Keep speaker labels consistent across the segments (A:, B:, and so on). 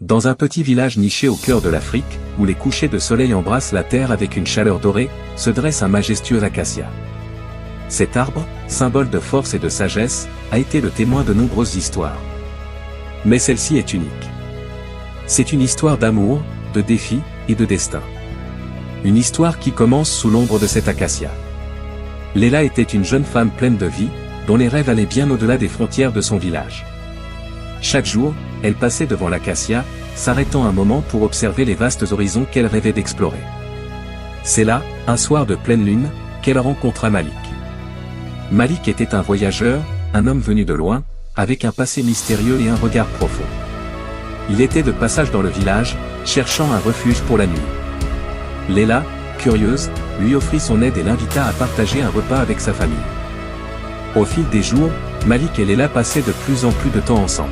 A: Dans un petit village niché au cœur de l'Afrique, où les couchers de soleil embrassent la terre avec une chaleur dorée, se dresse un majestueux acacia. Cet arbre, symbole de force et de sagesse, a été le témoin de nombreuses histoires. Mais celle-ci est unique. C'est une histoire d'amour, de défi et de destin. Une histoire qui commence sous l'ombre de cet acacia. Léla était une jeune femme pleine de vie, dont les rêves allaient bien au-delà des frontières de son village. Chaque jour, elle passait devant l'acacia, s'arrêtant un moment pour observer les vastes horizons qu'elle rêvait d'explorer. C'est là, un soir de pleine lune, qu'elle rencontra Malik. Malik était un voyageur, un homme venu de loin, avec un passé mystérieux et un regard profond. Il était de passage dans le village, cherchant un refuge pour la nuit. Léla, curieuse, lui offrit son aide et l'invita à partager un repas avec sa famille. Au fil des jours, Malik et Léla passaient de plus en plus de temps ensemble.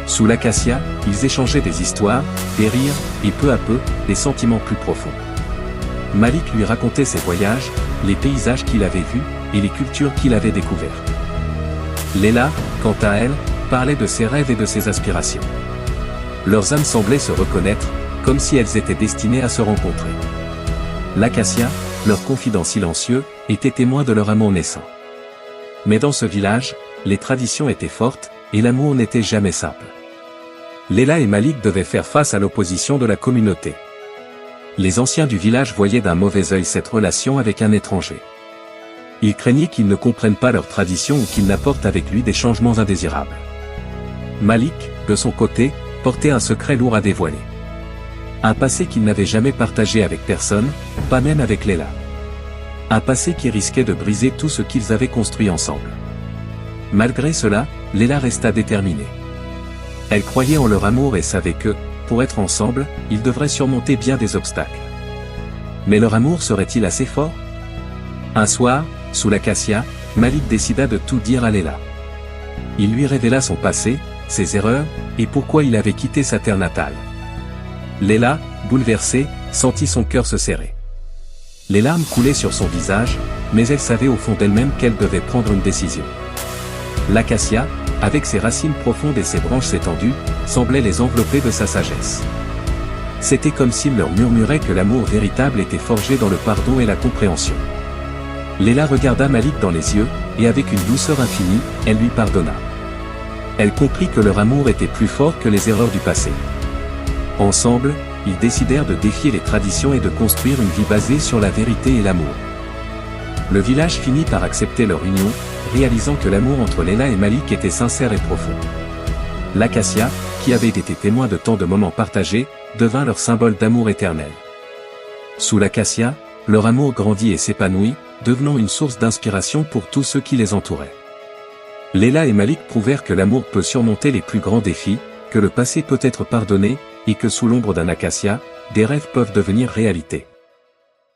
A: Sous l'acacia, ils échangeaient des histoires, des rires, et peu à peu, des sentiments plus profonds. Malik lui racontait ses voyages, les paysages qu'il avait vus, et les cultures qu'il avait découvertes. Léla, quant à elle, parlait de ses rêves et de ses aspirations. Leurs âmes semblaient se reconnaître, comme si elles étaient destinées à se rencontrer. L'acacia, leur confident silencieux, était témoin de leur amour naissant. Mais dans ce village, les traditions étaient fortes, et l'amour n'était jamais simple. Léla et Malik devaient faire face à l'opposition de la communauté. Les anciens du village voyaient d'un mauvais œil cette relation avec un étranger. Ils craignaient qu'il ne comprenne pas leurs traditions ou qu'il n'apporte avec lui des changements indésirables. Malik, de son côté, portait un secret lourd à dévoiler. Un passé qu'il n'avait jamais partagé avec personne, pas même avec Léla. Un passé qui risquait de briser tout ce qu'ils avaient construit ensemble. Malgré cela, Léla resta déterminée. Elle croyait en leur amour et savait que, pour être ensemble, ils devraient surmonter bien des obstacles. Mais leur amour serait-il assez fort? Un soir, sous l'acacia, Malik décida de tout dire à Léla. Il lui révéla son passé, ses erreurs, et pourquoi il avait quitté sa terre natale. Léla, bouleversée, sentit son cœur se serrer. Les larmes coulaient sur son visage, mais elle savait au fond d'elle-même qu'elle devait prendre une décision. L'acacia, avec ses racines profondes et ses branches étendues, semblait les envelopper de sa sagesse. C'était comme s'il leur murmurait que l'amour véritable était forgé dans le pardon et la compréhension. Léla regarda Malik dans les yeux, et avec une douceur infinie, elle lui pardonna. Elle comprit que leur amour était plus fort que les erreurs du passé. Ensemble, ils décidèrent de défier les traditions et de construire une vie basée sur la vérité et l'amour. Le village finit par accepter leur union, réalisant que l'amour entre Léla et Malik était sincère et profond. L'acacia, qui avait été témoin de tant de moments partagés, devint leur symbole d'amour éternel. Sous l'acacia, leur amour grandit et s'épanouit, devenant une source d'inspiration pour tous ceux qui les entouraient. Léla et Malik prouvèrent que l'amour peut surmonter les plus grands défis, que le passé peut être pardonné, et que sous l'ombre d'un acacia, des rêves peuvent devenir réalité.